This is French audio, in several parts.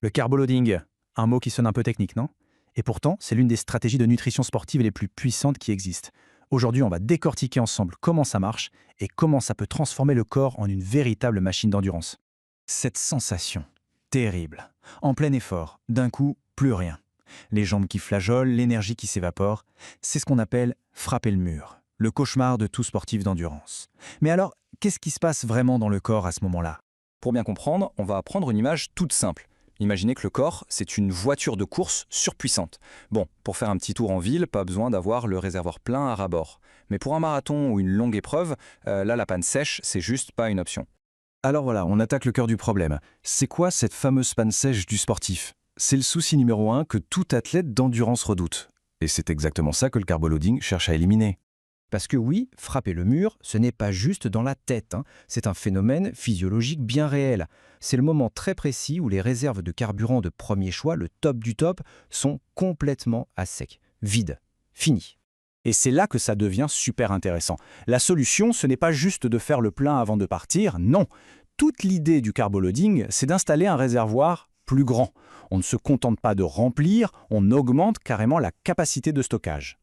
Le carboloading, un mot qui sonne un peu technique, non? Et pourtant, c'est l'une des stratégies de nutrition sportive les plus puissantes qui existent. Aujourd'hui, on va décortiquer ensemble comment ça marche et comment ça peut transformer le corps en une véritable machine d'endurance. Cette sensation, terrible, en plein effort, d'un coup, plus rien. Les jambes qui flageolent, l'énergie qui s'évapore, c'est ce qu'on appelle frapper le mur, le cauchemar de tout sportif d'endurance. Mais alors, qu'est-ce qui se passe vraiment dans le corps à ce moment-là? Pour bien comprendre, on va prendre une image toute simple. Imaginez que le corps, c'est une voiture de course surpuissante. Bon, pour faire un petit tour en ville, pas besoin d'avoir le réservoir plein à ras-bord. Mais pour un marathon ou une longue épreuve, là, la panne sèche, c'est juste pas une option. Alors voilà, on attaque le cœur du problème. C'est quoi cette fameuse panne sèche du sportif? C'est le souci numéro un que tout athlète d'endurance redoute. Et c'est exactement ça que le carboloading cherche à éliminer. Parce que oui, frapper le mur, ce n'est pas juste dans la tête, hein. C'est un phénomène physiologique bien réel. C'est le moment très précis où les réserves de carburant de premier choix, le top du top, sont complètement à sec, vides, fini. Et c'est là que ça devient super intéressant. La solution, ce n'est pas juste de faire le plein avant de partir, non. Toute l'idée du carboloading, c'est d'installer un réservoir plus grand. On ne se contente pas de remplir, on augmente carrément la capacité de stockage.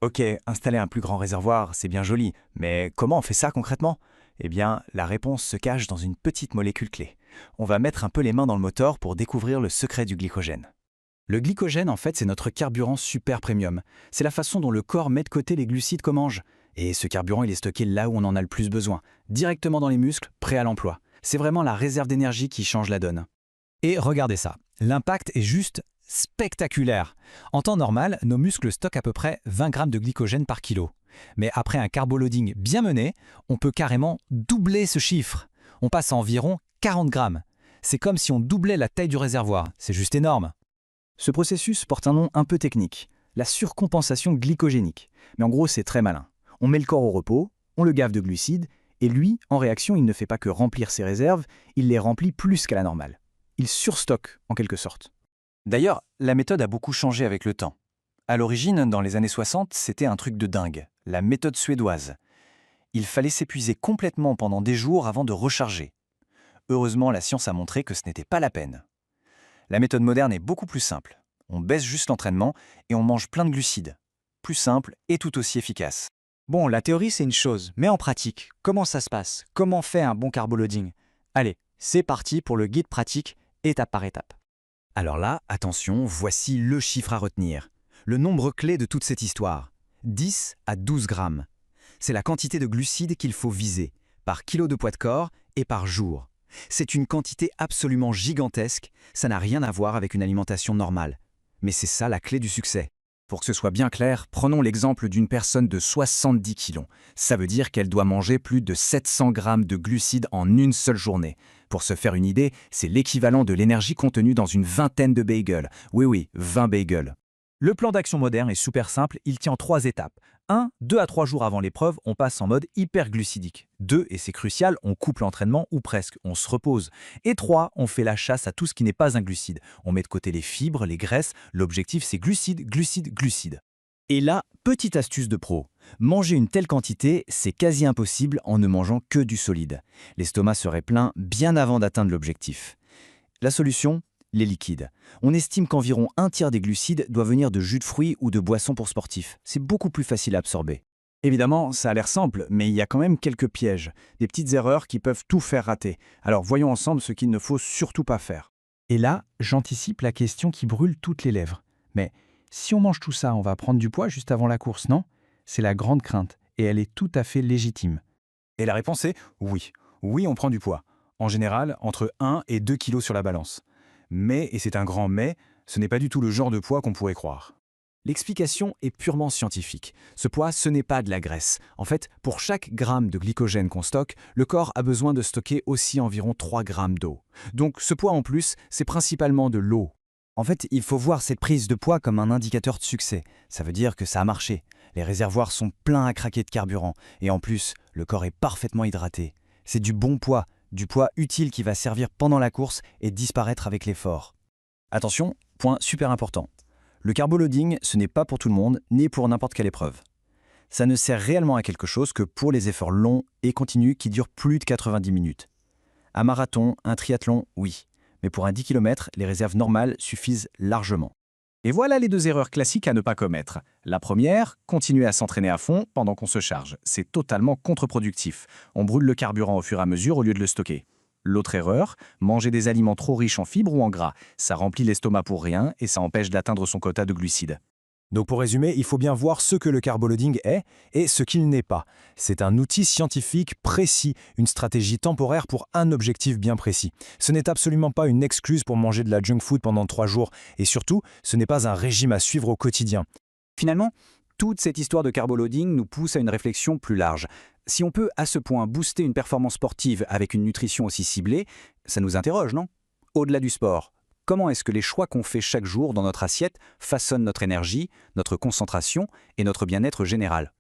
Ok, installer un plus grand réservoir, c'est bien joli, mais comment on fait ça concrètement? Eh bien, la réponse se cache dans une petite molécule clé. On va mettre un peu les mains dans le moteur pour découvrir le secret du glycogène. Le glycogène, en fait, c'est notre carburant super premium. C'est la façon dont le corps met de côté les glucides qu'on mange. Et ce carburant, il est stocké là où on en a le plus besoin, directement dans les muscles, prêt à l'emploi. C'est vraiment la réserve d'énergie qui change la donne. Et regardez ça, l'impact est juste spectaculaire. En temps normal, nos muscles stockent à peu près 20 grammes de glycogène par kilo. Mais après un carboloading bien mené, on peut carrément doubler ce chiffre. On passe à environ 40 grammes. C'est comme si on doublait la taille du réservoir. C'est juste énorme. Ce processus porte un nom un peu technique, la surcompensation glycogénique. Mais en gros, c'est très malin. On met le corps au repos, on le gave de glucides, et lui, en réaction, il ne fait pas que remplir ses réserves, il les remplit plus qu'à la normale. Il surstocke, en quelque sorte. D'ailleurs, la méthode a beaucoup changé avec le temps. À l'origine, dans les années 60, c'était un truc de dingue, la méthode suédoise. Il fallait s'épuiser complètement pendant des jours avant de recharger. Heureusement, la science a montré que ce n'était pas la peine. La méthode moderne est beaucoup plus simple. On baisse juste l'entraînement et on mange plein de glucides. Plus simple et tout aussi efficace. Bon, la théorie c'est une chose, mais en pratique, comment ça se passe? Comment faire un bon carboloading? Allez, c'est parti pour le guide pratique, étape par étape. Alors là, attention, voici le chiffre à retenir. Le nombre clé de toute cette histoire. 10 à 12 grammes. C'est la quantité de glucides qu'il faut viser, par kilo de poids de corps et par jour. C'est une quantité absolument gigantesque, ça n'a rien à voir avec une alimentation normale. Mais c'est ça la clé du succès. Pour que ce soit bien clair, prenons l'exemple d'une personne de 70 kilos. Ça veut dire qu'elle doit manger plus de 700 grammes de glucides en une seule journée. Pour se faire une idée, c'est l'équivalent de l'énergie contenue dans une vingtaine de bagels. Oui, 20 bagels. Le plan d'action moderne est super simple, il tient en 3 étapes. 1, 2 à 3 jours avant l'épreuve, on passe en mode hyperglucidique. 2, et c'est crucial, on coupe l'entraînement ou presque, on se repose. Et 3, on fait la chasse à tout ce qui n'est pas un glucide. On met de côté les fibres, les graisses, l'objectif c'est glucides, glucides, glucides. Et là, petite astuce de pro. Manger une telle quantité, c'est quasi impossible en ne mangeant que du solide. L'estomac serait plein bien avant d'atteindre l'objectif. La solution? Les liquides. On estime qu'environ un tiers des glucides doit venir de jus de fruits ou de boissons pour sportifs. C'est beaucoup plus facile à absorber. Évidemment, ça a l'air simple, mais il y a quand même quelques pièges, des petites erreurs qui peuvent tout faire rater. Alors voyons ensemble ce qu'il ne faut surtout pas faire. Et là, j'anticipe la question qui brûle toutes les lèvres. Mais si on mange tout ça, on va prendre du poids juste avant la course, non? C'est la grande crainte, et elle est tout à fait légitime. Et la réponse est oui. Oui, on prend du poids. En général, entre 1 et 2 kilos sur la balance. Mais, et c'est un grand mais, ce n'est pas du tout le genre de poids qu'on pourrait croire. L'explication est purement scientifique. Ce poids, ce n'est pas de la graisse. En fait, pour chaque gramme de glycogène qu'on stocke, le corps a besoin de stocker aussi environ 3 grammes d'eau. Donc ce poids en plus, c'est principalement de l'eau. En fait, il faut voir cette prise de poids comme un indicateur de succès. Ça veut dire que ça a marché. Les réservoirs sont pleins à craquer de carburant. Et en plus, le corps est parfaitement hydraté. C'est du bon poids, du poids utile qui va servir pendant la course et disparaître avec l'effort. Attention, point super important. Le carboloading, ce n'est pas pour tout le monde, ni pour n'importe quelle épreuve. Ça ne sert réellement à quelque chose que pour les efforts longs et continus qui durent plus de 90 minutes. Un marathon, un triathlon, oui. mais pour un 10 km, les réserves normales suffisent largement. Et voilà les 2 erreurs classiques à ne pas commettre. La première, continuer à s'entraîner à fond pendant qu'on se charge. C'est totalement contre-productif. On brûle le carburant au fur et à mesure au lieu de le stocker. L'autre erreur, manger des aliments trop riches en fibres ou en gras. Ça remplit l'estomac pour rien et ça empêche d'atteindre son quota de glucides. Donc pour résumer, il faut bien voir ce que le carboloading est et ce qu'il n'est pas. C'est un outil scientifique précis, une stratégie temporaire pour un objectif bien précis. Ce n'est absolument pas une excuse pour manger de la junk food pendant 3 jours et surtout, ce n'est pas un régime à suivre au quotidien. Finalement, toute cette histoire de carboloading nous pousse à une réflexion plus large. Si on peut à ce point booster une performance sportive avec une nutrition aussi ciblée, ça nous interroge, non? Au-delà du sport, comment est-ce que les choix qu'on fait chaque jour dans notre assiette façonnent notre énergie, notre concentration et notre bien-être général?